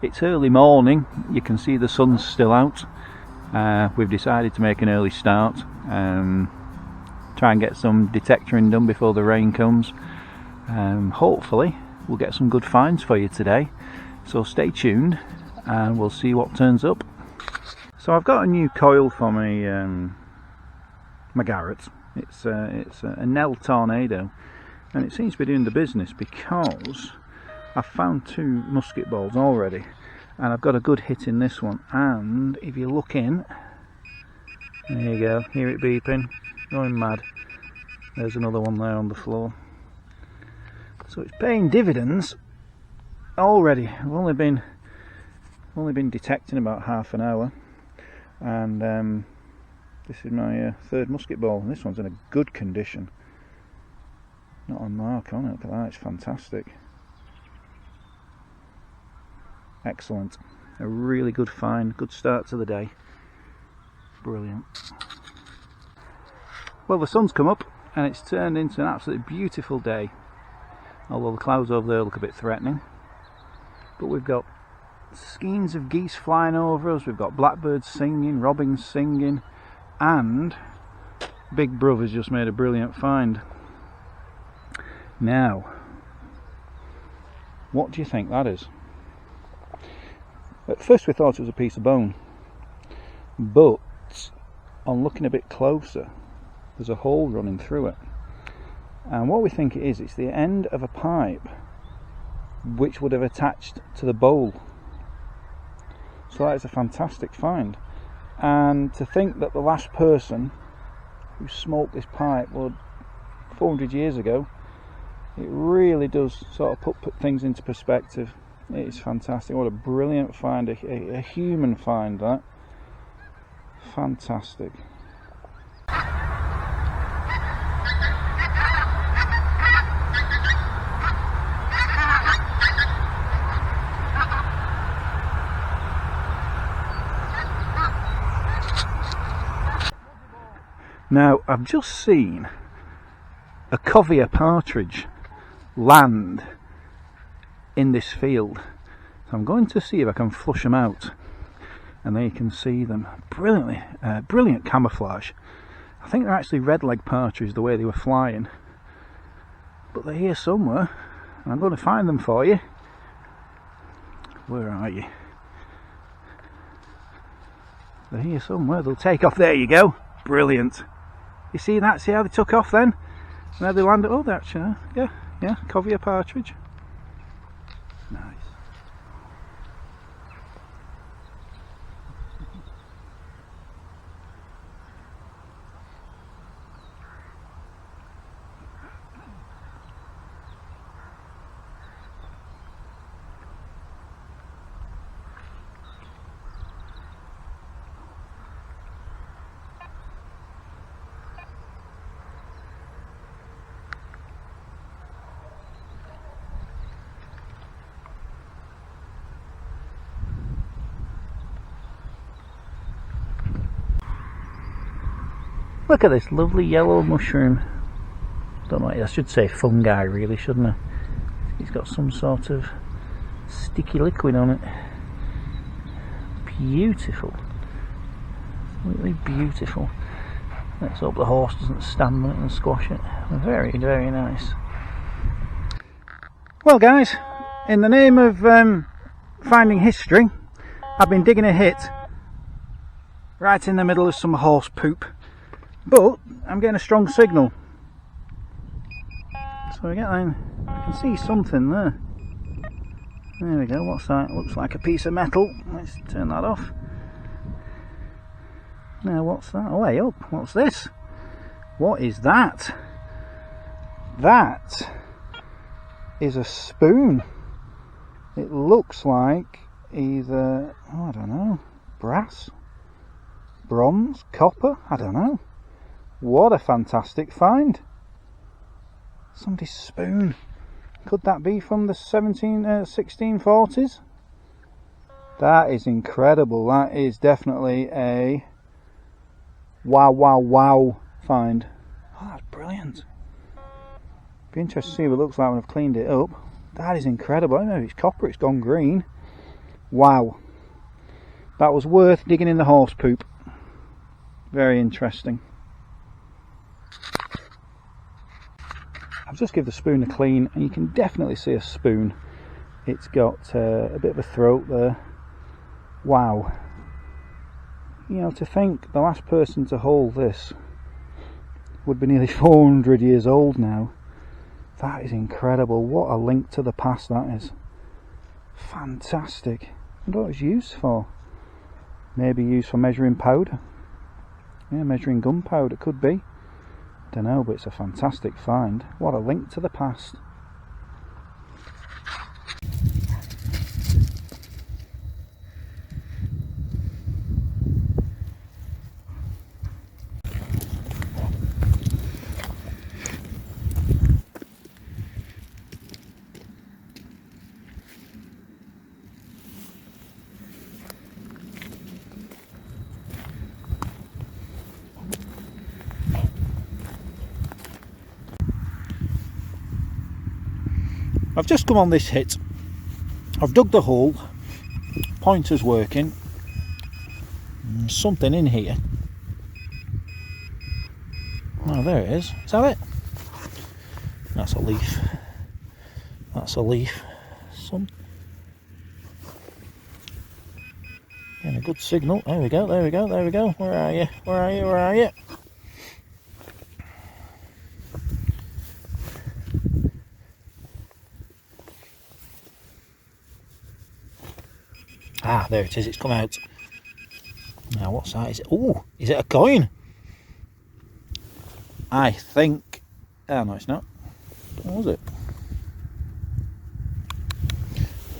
It's early morning, you can see the sun's still out. We've decided to make an early start, try and get some detectoring done before the rain comes. Hopefully we'll get some good finds for you today, so stay tuned and we'll see what turns up. So I've got a new coil for my Garrett. It's a Nell Tornado, and it seems to be doing the business because I've found 2 musket balls already, and I've got a good hit in this one. And if you look in, there you go, hear it beeping, going mad. There's another one there on the floor. So it's paying dividends already. I've only been detecting about half an hour, and this is my 3rd musket ball, and this one's in a good condition. Not on mark on it. Look at that, it's fantastic. Excellent. A really good find, good start to the day. Brilliant. Well, the sun's come up and it's turned into an absolutely beautiful day. Although the clouds over there look a bit threatening. But we've got skeins of geese flying over us, we've got blackbirds singing, robins singing, and Big Brother's just made a brilliant find. Now, what do you think that is? At first we thought it was a piece of bone, but on looking a bit closer, there's a hole running through it, and what we think it is, it's the end of a pipe which would have attached to the bowl. So that is a fantastic find, and to think that the last person who smoked this pipe was 400 years ago, it really does sort of put things into perspective. It's fantastic. What a brilliant find, a human find, that. Fantastic. Now, I've just seen a covey partridge land in this field, so I'm going to see if I can flush them out, and there you can see them brilliantly, brilliant camouflage. I think they're actually red-legged partridge the way they were flying, but they're here somewhere, and I'm going to find them for you. Where are you? They're here somewhere. They'll take off. There you go. Brilliant. You see that? See how they took off then? And how they landed? Oh, they're actually, yeah, covey partridge. Nice. Look at this lovely yellow mushroom. Don't know, I should say fungi really, shouldn't I? It's got some sort of sticky liquid on it. Beautiful. Really beautiful. Let's hope the horse doesn't stand on it and squash it. Very, very nice. Well guys, in the name of finding history, I've been digging a hit right in the middle of some horse poop. But I'm getting a strong signal, so again I can see something there. There we go. What's that? Looks like a piece of metal. Let's turn that off. Now what's that? Oh, hey up! What's this? What is that? That is a spoon. It looks like either, oh, I don't know, brass, bronze, copper. I don't know. What a fantastic find. Somebody's spoon. Could that be from the 1640s? That is incredible. That is definitely a wow find. Oh, that's brilliant. Be interested to see what it looks like when I've cleaned it up. That is incredible. I don't know if it's copper, it's gone green. Wow, that was worth digging in the horse poop. Very interesting. I've just given the spoon a clean, and you can definitely see a spoon. It's got a bit of a throat there. Wow. You know, to think the last person to hold this would be nearly 400 years old now. That is incredible. What a link to the past that is. Fantastic. I wonder what it's used for. Maybe used for measuring powder. Yeah, measuring gunpowder, could be. Don't know, but it's a fantastic find. What a link to the past. I've just come on this hit. I've dug the hole, pointer's working, something in here. Oh, there it is. Is that it? That's a leaf. That's a leaf. Getting a good signal. There we go, there we go, there we go. Where are you? Where are you? Where are you? Ah, there it is, it's come out. Now what's that? Is it? Oh, is it a coin? I think. Oh no, it's not. What was it?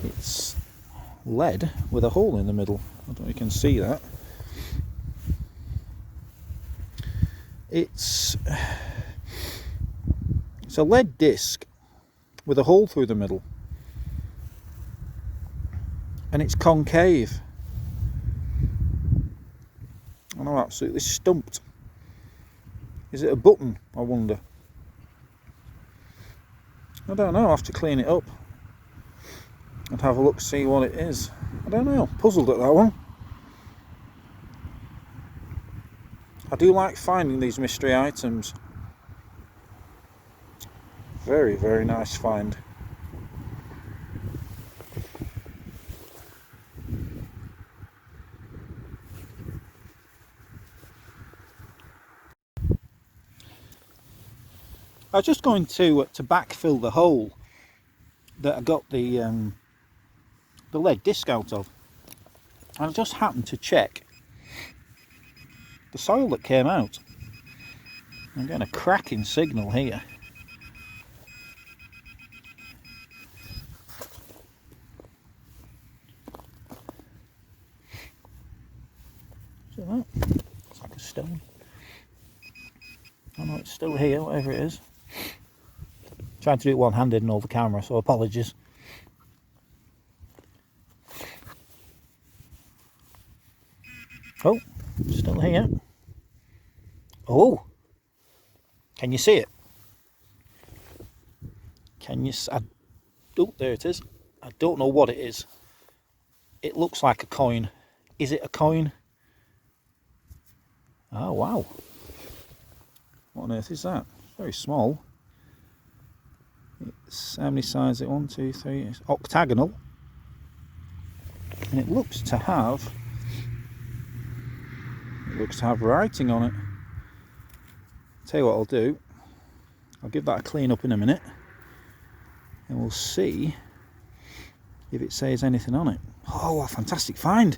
It's lead with a hole in the middle. I don't know if you can see that. It's a lead disc with a hole through the middle. And it's concave. I'm absolutely stumped. Is it a button, I wonder? I don't know, I'll have to clean it up and have a look, see what it is. I don't know, puzzled at that one. I do like finding these mystery items. Very, very nice find. I was just going to backfill the hole that I got the lead disc out of, and I just happened to check the soil that came out. I'm getting a cracking signal here. See that? It's like a stone. Oh no, it's still here, whatever it is. Trying to do it one-handed and all the camera, so apologies. Oh, still here. Oh, can you see it? Can you? Oh, there it is. I don't know what it is. It looks like a coin. Is it a coin? Oh wow! What on earth is that? Very small. It's how many sides? Is it 1, 2, 3? It's octagonal, and it looks to have writing on it. Tell you what I'll do. I'll give that a clean up in a minute, and we'll see if it says anything on it. Oh, what a fantastic find!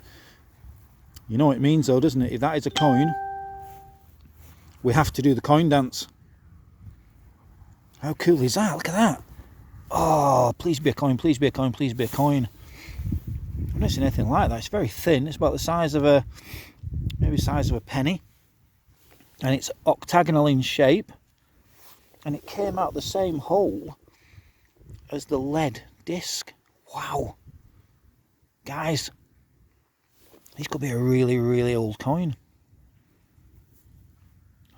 You know what it means, though, doesn't it? If that is a coin, we have to do the coin dance. How cool is that? Look at that. Oh, please be a coin, please be a coin, please be a coin. I've not seen anything like that. It's very thin. It's about the size of maybe the size of a penny. And it's octagonal in shape. And it came out the same hole as the lead disc. Wow. Guys, this could be a really, really old coin.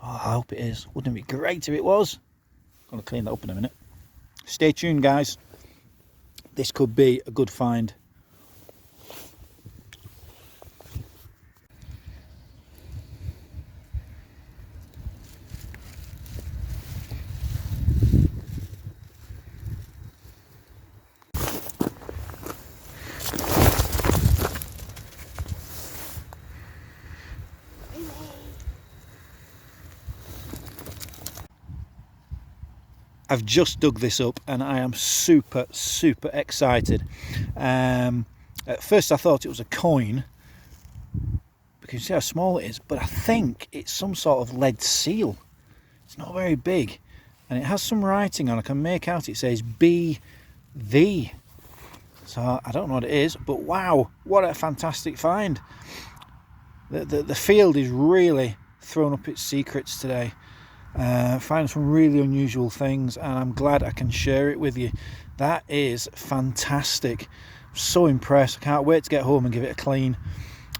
Oh, I hope it is. Wouldn't it be great if it was? I'm going to clean that up in a minute. Stay tuned, guys. This could be a good find. I've just dug this up and I am super excited. At first I thought it was a coin, because you see how small it is, but I think it's some sort of lead seal. It's not very big, and it has some writing on. I can make out it says BV. So I don't know what it is, but wow, what a fantastic find. The field is really thrown up its secrets today. Finding some really unusual things, and I'm glad I can share it with you. That is fantastic. I'm so impressed. I can't wait to get home and give it a clean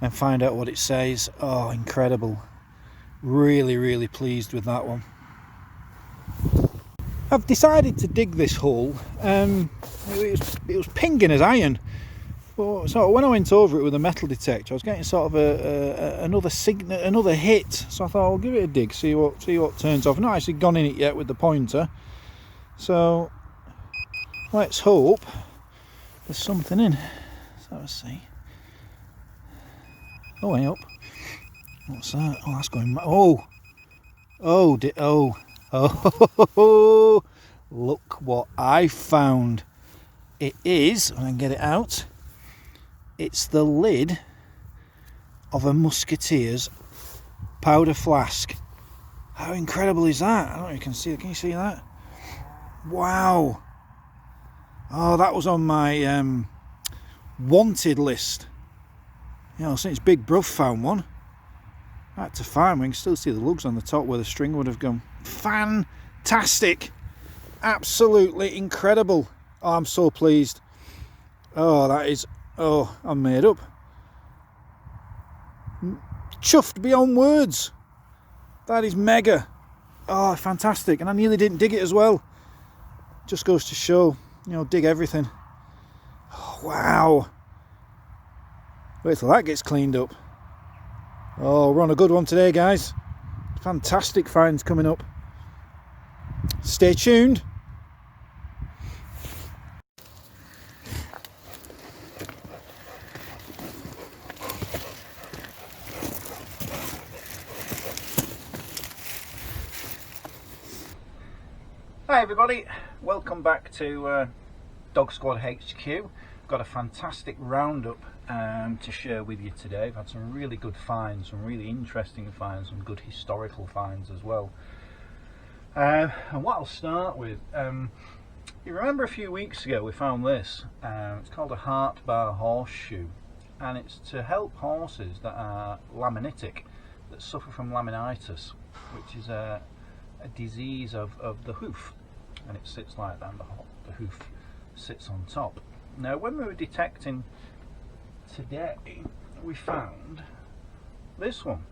and find out what it says. Oh, incredible. Really pleased with that one. I've decided to dig this hole. It was pinging as iron. So when I went over it with a metal detector, I was getting sort of another hit. So I thought I'll give it a dig, see what turns off. I've not actually gone in it yet with the pointer. So let's hope there's something in. So let's see. Oh, way up. What's that? Oh, that's going. Oh! Look what I found. It is, and I can get it out. It's the lid of a musketeer's powder flask. How incredible is that? I don't know if you can see it. Can you see that? Wow. Oh, that was on my wanted list. You know, since Big Bruv found one. I had to find one. You can still see the lugs on the top where the string would have gone. Fantastic. Absolutely incredible. Oh, I'm so pleased. Oh, that is... Oh, I'm made up. Chuffed beyond words. That is mega. Oh, fantastic. And I nearly didn't dig it as well. Just goes to show, you know, dig everything. Oh, wow. Wait till that gets cleaned up. Oh, we're on a good one today, guys. Fantastic finds coming up. Stay tuned. Hi everybody, welcome back to Dog Squad HQ. Got a fantastic roundup to share with you today. I've had some really good finds, some really interesting finds, some good historical finds as well. And what I'll start with, you remember a few weeks ago we found this. It's called a heart bar horseshoe, and it's to help horses that are laminitic, that suffer from laminitis, which is a disease of the hoof, and it sits like that, and the hoof sits on top. Now when we were detecting today, we found this one,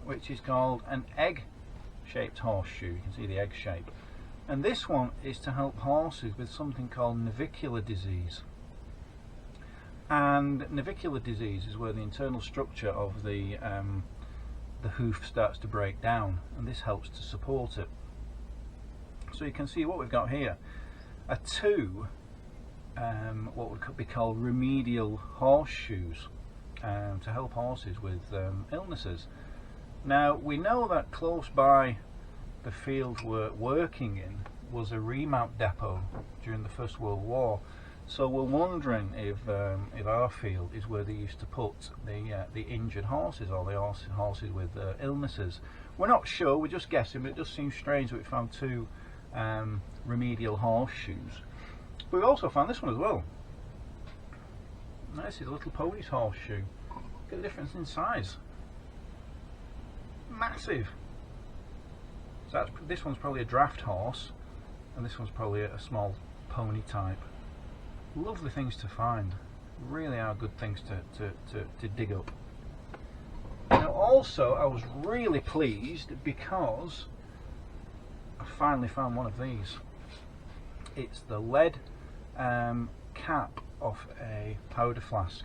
which is called an egg shaped horseshoe. You can see the egg shape, and this one is to help horses with something called navicular disease. And navicular disease is where the internal structure of the hoof starts to break down, and this helps to support it. So you can see what we've got here are two what would be called remedial horseshoes to help horses with illnesses. Now we know that close by the field we're working in was a remount depot during the First World War. So we're wondering if our field is where they used to put the injured horses, or the horses with illnesses. We're not sure, we're just guessing, but it just seems strange that we found two remedial horseshoes. But we also found this one as well. Now, this is a little pony's horseshoe. Look at the difference in size. Massive. So this one's probably a draft horse, and this one's probably a small pony type. Lovely things to find. Really are good things to dig up. Now also I was really pleased because I finally found one of these. It's the lead cap off a powder flask.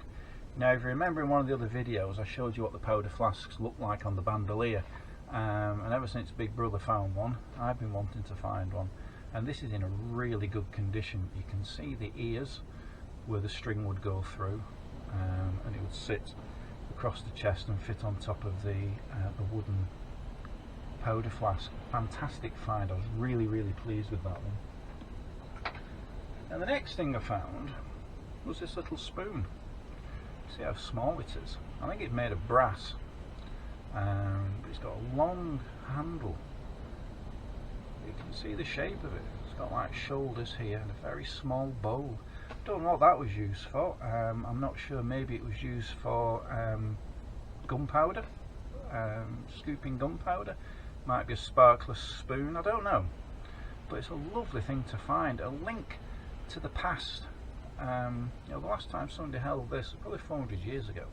Now if you remember in one of the other videos I showed you what the powder flasks look like on the bandolier, and ever since Big Brother found one I've been wanting to find one. And this is in a really good condition. You can see the ears where the string would go through, and it would sit across the chest and fit on top of the wooden powder flask. Fantastic find. I was really pleased with that one. And the next thing I found was this little spoon. See how small it is. I think it's made of brass, but it's got a long handle. You can see the shape of it. It's got like shoulders here and a very small bowl. Don't know what that was used for. I'm not sure. Maybe it was used for gunpowder, scooping gunpowder. Might be a sparkless spoon. I don't know. But it's a lovely thing to find. A link to the past. You know, the last time somebody held this was probably 400 years ago.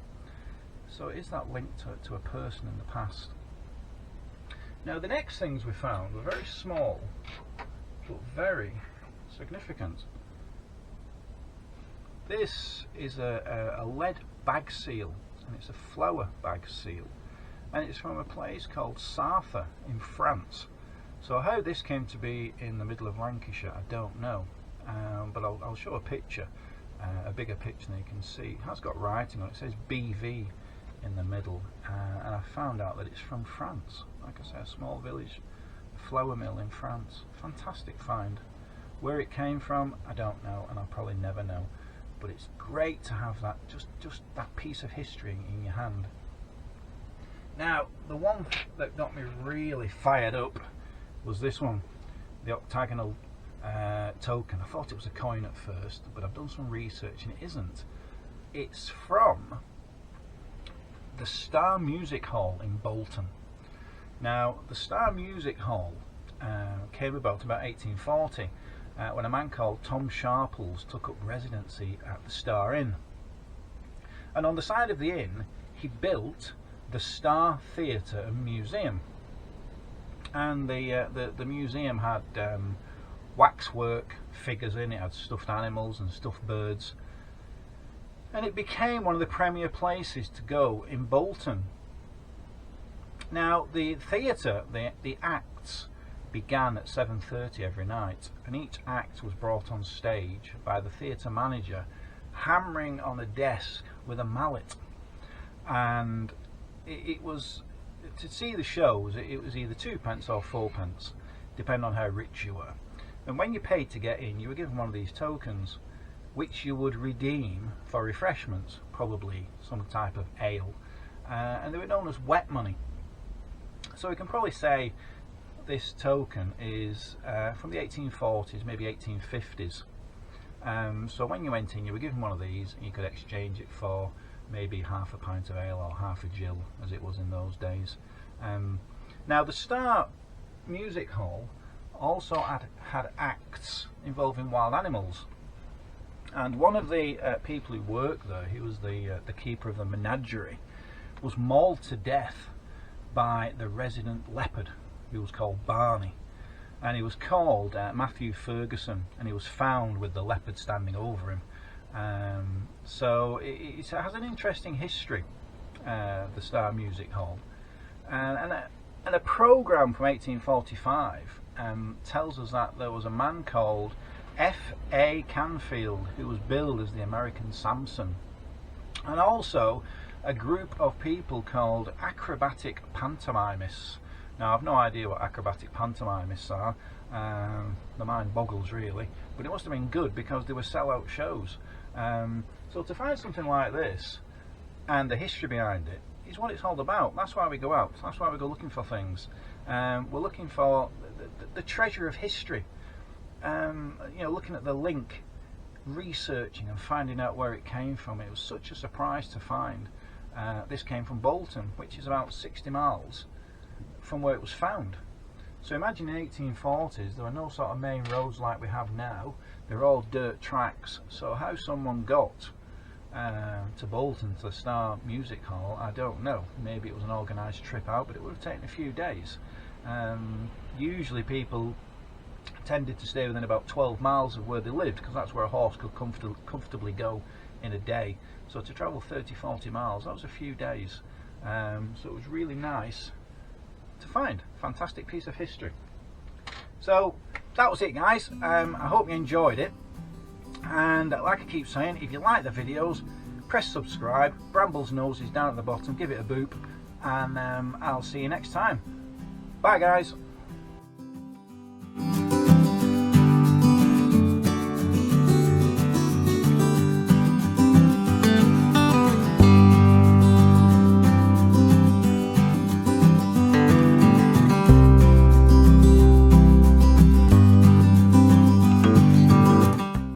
So it is that link to a person in the past. Now the next things we found were very small, but very significant. This is a lead bag seal, and it's a flower bag seal, and it's from a place called Sarthe in France. So how this came to be in the middle of Lancashire, I don't know, but I'll show a picture, a bigger picture than you can see. It has got writing on it. It says BV in the middle, and I found out that it's from France. Like I say, a small village, a flour mill in France. Fantastic find. Where it came from, I don't know, and I'll probably never know. But it's great to have that, just that piece of history in your hand. Now, the one that got me really fired up was this one, the octagonal token. I thought it was a coin at first, but I've done some research and it isn't. It's from the Star Music Hall in Bolton. Now, the Star Music Hall came about 1840 when a man called Tom Sharples took up residency at the Star Inn. And on the side of the inn, he built the Star Theatre and Museum. And the museum had waxwork figures in it, had stuffed animals and stuffed birds. And it became one of the premier places to go in Bolton. Now the theatre, the acts began at 7:30 every night, and each act was brought on stage by the theatre manager hammering on a desk with a mallet. And it was, to see the shows, it was either 2p or 4p, depending on how rich you were. And when you paid to get in, you were given one of these tokens, which you would redeem for refreshments, probably some type of ale, and they were known as wet money. So we can probably say this token is from the 1840s, maybe 1850s. So when you went in, you were given one of these, and you could exchange it for maybe half a pint of ale or half a gill, as it was in those days. Now the Star Music Hall also had acts involving wild animals. And one of the people who worked there, he was the keeper of the menagerie, was mauled to death by the resident leopard, who was called Barney. And he was called Matthew Ferguson, and he was found with the leopard standing over him. So it has an interesting history, the Star Music Hall. And a programme from 1845 tells us that there was a man called F.A. Canfield who was billed as the American Samson, and also a group of people called acrobatic pantomimists. Now I've no idea what acrobatic pantomimists are, the mind boggles really, but it must have been good because they were sellout shows. So to find something like this and the history behind it is what it's all about. That's why we go out, that's why we go looking for things. We're looking for the treasure of history. You know, looking at the link, researching and finding out where it came from. It was such a surprise to find this came from Bolton, which is about 60 miles from where it was found. So imagine in the 1840s there were no sort of main roads like we have now. They're all dirt tracks. So how someone got to Bolton, to the Star Music Hall, I don't know. Maybe it was an organised trip out, but it would have taken a few days. Usually people tended to stay within about 12 miles of where they lived, because that's where a horse could comfortably go in a day. So to travel 30-40 miles, that was a few days. So it was really nice to find. Fantastic piece of history. So that was it, guys. I hope you enjoyed it, and like I keep saying, if you like the videos, press subscribe. Bramble's nose is down at the bottom, give it a boop, and I'll see you next time. Bye guys.